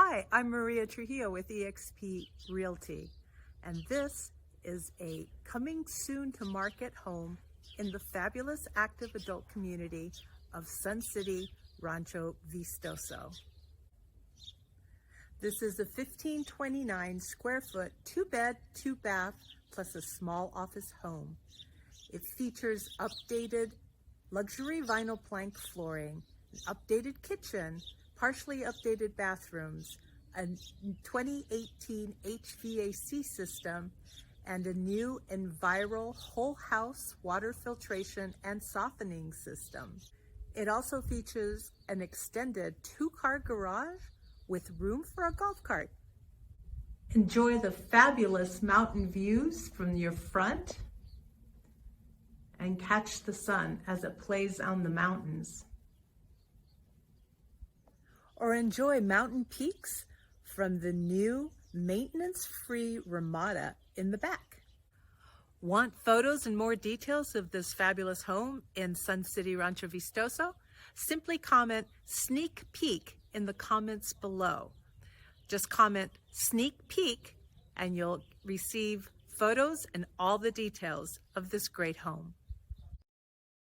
Hi, I'm Maria Trujillo with eXp Realty, and this is a coming soon to market home in the fabulous active adult community of Sun City Rancho Vistoso. This is a 1529 square foot, 2-bed, 2-bath, plus a small office home. It features updated luxury vinyl plank flooring, an updated kitchen, partially updated bathrooms, a 2018 HVAC system, and a new Enviro Whole House Water filtration and softening system. It also features an extended 2-car garage with room for a golf cart. Enjoy the fabulous mountain views from your front and catch the sun as it plays on the mountains. Or enjoy mountain peaks from the new maintenance-free Ramada in the back. Want photos and more details of this fabulous home in Sun City Rancho Vistoso? Simply comment "sneak peek" in the comments below. Just comment "sneak peek" and you'll receive photos and all the details of this great home.